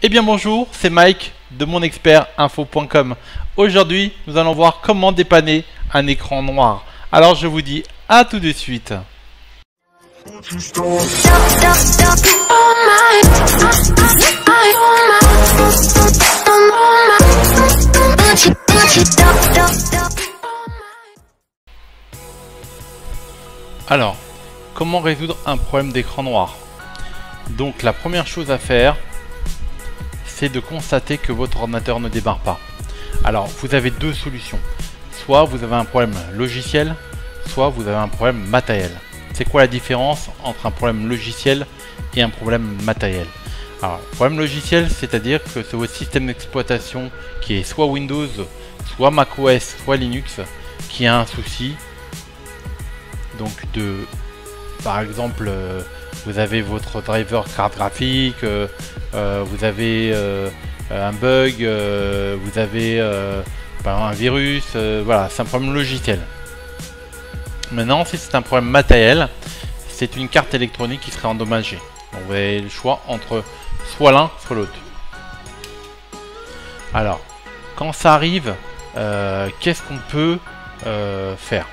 Eh bien bonjour, c'est Mike de monexpertinfo.com. Aujourd'hui, nous allons voir comment dépanner un écran noir. Alors je vous dis à tout de suite. Alors, comment résoudre un problème d'écran noir? Donc la première chose à faire, c'est de constater que votre ordinateur ne démarre pas. Alors vous avez deux solutions. Soit vous avez un problème logiciel, soit vous avez un problème matériel. C'est quoi la différence entre un problème logiciel et un problème matériel? Alors, problème logiciel, c'est-à-dire que c'est votre système d'exploitation qui est soit Windows, soit macOS, soit Linux, qui a un souci. Donc par exemple, vous avez votre driver carte graphique, vous avez un bug, vous avez un virus, voilà, c'est un problème logiciel. Maintenant, si c'est un problème matériel, c'est une carte électronique qui serait endommagée. Donc vous avez le choix entre soit l'un, soit l'autre. Alors, quand ça arrive, qu'est-ce qu'on peut faire?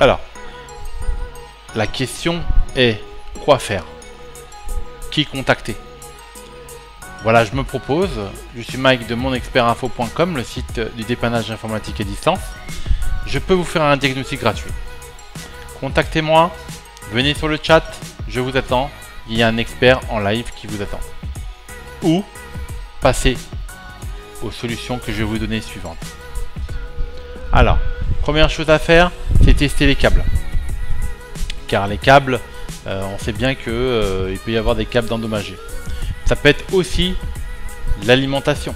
Alors, la question est quoi faire? Qui contacter? Voilà, je me propose. Je suis Mike de monexpertinfo.com, le site du dépannage informatique à distance. Je peux vous faire un diagnostic gratuit. Contactez-moi, venez sur le chat, je vous attends. Il y a un expert en live qui vous attend. Ou passez aux solutions que je vais vous donner suivantes. Alors, première chose à faire, c'est tester les câbles. Car les câbles, on sait bien que il peut y avoir des câbles endommagés. Ça peut être aussi l'alimentation.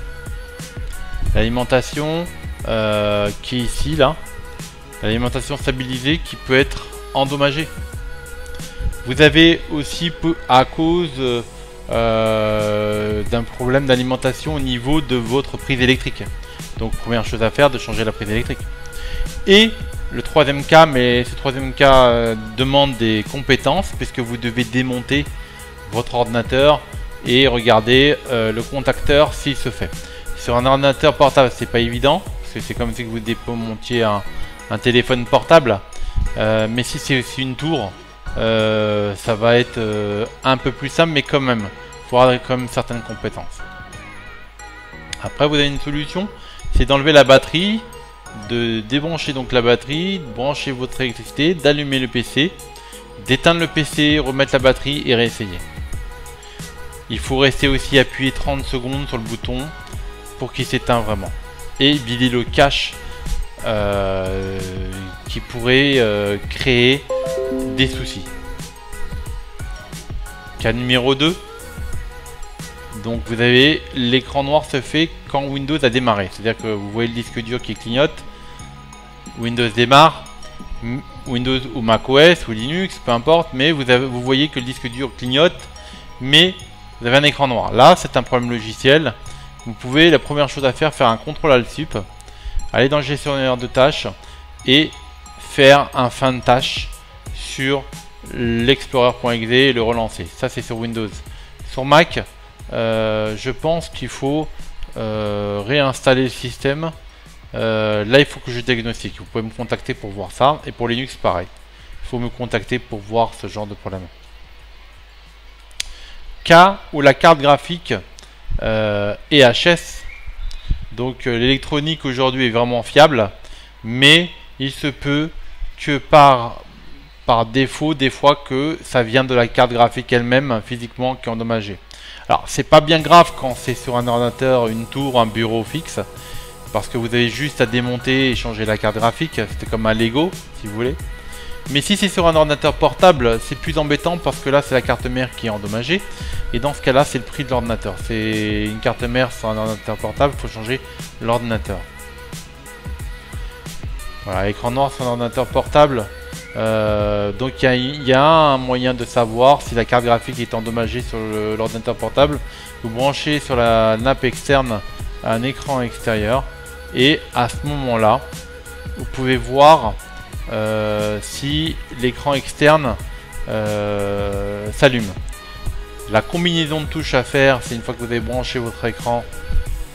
L'alimentation qui est ici, là. L'alimentation stabilisée qui peut être endommagée. Vous avez aussi, à cause d'un problème d'alimentation au niveau de votre prise électrique. Donc, première chose à faire, de changer la prise électrique. Et le troisième cas, mais ce troisième cas demande des compétences, puisque vous devez démonter votre ordinateur et regarder le contacteur s'il se fait. Sur un ordinateur portable, c'est pas évident, parce que c'est comme si vous démontiez un téléphone portable. Mais si c'est une tour, ça va être un peu plus simple, mais quand même, il faut avoir quand même certaines compétences. Après, vous avez une solution, c'est d'enlever la batterie, de débrancher donc la batterie, de brancher votre électricité, d'allumer le PC, d'éteindre le PC, remettre la batterie et réessayer. Il faut rester aussi appuyé 30 secondes sur le bouton pour qu'il s'éteint vraiment. Et vider le cache qui pourrait créer des soucis. Cas numéro 2. Donc vous avez l'écran noir se fait quand Windows a démarré. C'est-à-dire que vous voyez le disque dur qui clignote. Windows démarre. Windows ou macOS ou Linux, peu importe. Mais vous voyez que le disque dur clignote. Mais vous avez un écran noir. Là, c'est un problème logiciel. Vous pouvez, la première chose à faire un CTRL-ALT-SUP. Aller dans le gestionnaire de tâches. Et faire un fin de tâche sur l'explorer.exe et le relancer. Ça, c'est sur Windows. Sur Mac, je pense qu'il faut réinstaller le système. Là, il faut que je diagnostique. Vous pouvez me contacter pour voir ça. Et pour Linux, pareil. Il faut me contacter pour voir ce genre de problème. Cas où la carte graphique est HS. Donc, l'électronique aujourd'hui est vraiment fiable. Mais il se peut que par défaut, des fois, que ça vient de la carte graphique elle-même, physiquement, qui est endommagée. Alors, c'est pas bien grave quand c'est sur un ordinateur, une tour, un bureau fixe, parce que vous avez juste à démonter et changer la carte graphique. C'était comme un Lego, si vous voulez. Mais si c'est sur un ordinateur portable, c'est plus embêtant parce que là, c'est la carte mère qui est endommagée. Et dans ce cas-là, c'est le prix de l'ordinateur. C'est une carte mère sur un ordinateur portable, il faut changer l'ordinateur. Voilà, écran noir sur un ordinateur portable. Donc il y a un moyen de savoir si la carte graphique est endommagée sur l'ordinateur portable. Vous branchez sur la nappe externe un écran extérieur et à ce moment là vous pouvez voir si l'écran externe s'allume. La combinaison de touches à faire, c'est une fois que vous avez branché votre écran,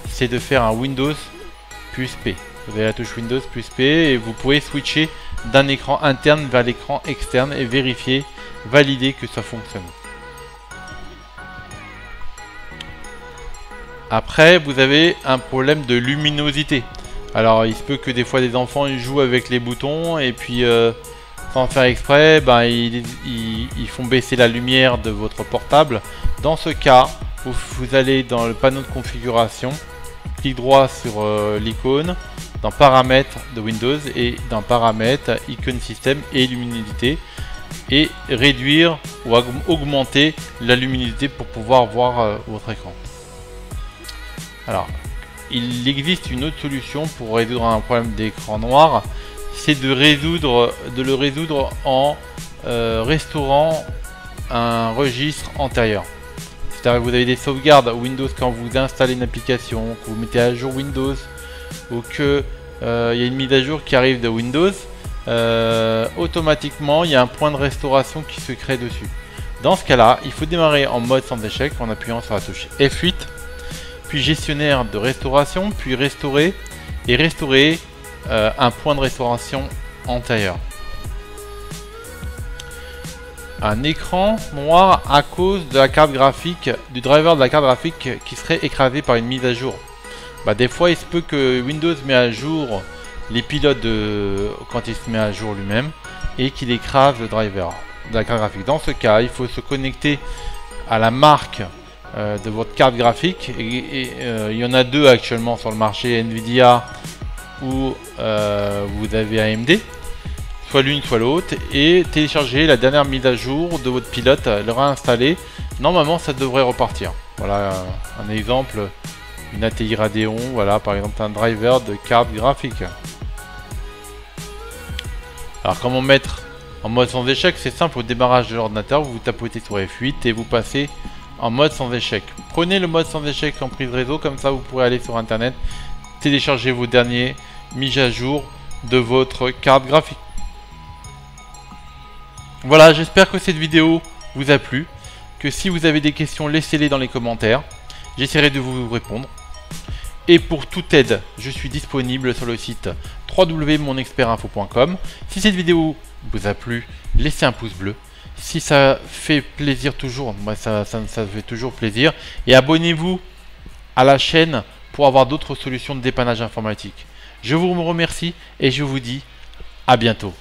c'est de faire un Windows plus P. Vous avez la touche Windows plus P et vous pouvez switcher d'un écran interne vers l'écran externe et vérifier, valider que ça fonctionne. Après, vous avez un problème de luminosité. Alors, il se peut que des fois des enfants ils jouent avec les boutons et puis sans faire exprès, ben, ils font baisser la lumière de votre portable. Dans ce cas, vous allez dans le panneau de configuration, clic droit sur l'icône, dans paramètres de Windows et dans paramètres icône système et luminosité et réduire ou augmenter la luminosité pour pouvoir voir votre écran. Alors, il existe une autre solution pour résoudre un problème d'écran noir, c'est de le résoudre en restaurant un registre antérieur. C'est-à-dire que vous avez des sauvegardes Windows quand vous installez une application, que vous mettez à jour Windows ou que y a une mise à jour qui arrive de Windows, automatiquement il y a un point de restauration qui se crée dessus. Dans ce cas-là, il faut démarrer en mode sans échec en appuyant sur la touche F8, puis gestionnaire de restauration, puis restaurer et restaurer un point de restauration antérieur. Un écran noir à cause de la carte graphique, du driver de la carte graphique qui serait écrasé par une mise à jour. Bah, des fois il se peut que Windows met à jour les pilotes quand il se met à jour lui-même et qu'il écrase le driver de la carte graphique. Dans ce cas, il faut se connecter à la marque de votre carte graphique et il y en a deux actuellement sur le marché, Nvidia ou vous avez AMD, soit l'une soit l'autre, et télécharger la dernière mise à jour de votre pilote, le réinstaller. Normalement ça devrait repartir. Voilà un exemple, une ATI Radeon, voilà par exemple un driver de carte graphique. Alors comment mettre en mode sans échec? C'est simple, au démarrage de l'ordinateur vous tapotez sur F8 et vous passez en mode sans échec. Prenez le mode sans échec en prise réseau, comme ça vous pourrez aller sur internet, télécharger vos derniers mises à jour de votre carte graphique. Voilà, j'espère que cette vidéo vous a plu, que si vous avez des questions, laissez-les dans les commentaires, j'essaierai de vous répondre. Et pour toute aide, je suis disponible sur le site www.monexpertinfo.com. Si cette vidéo vous a plu, laissez un pouce bleu. Si ça fait plaisir toujours, moi ça fait toujours plaisir. Et abonnez-vous à la chaîne pour avoir d'autres solutions de dépannage informatique. Je vous remercie et je vous dis à bientôt.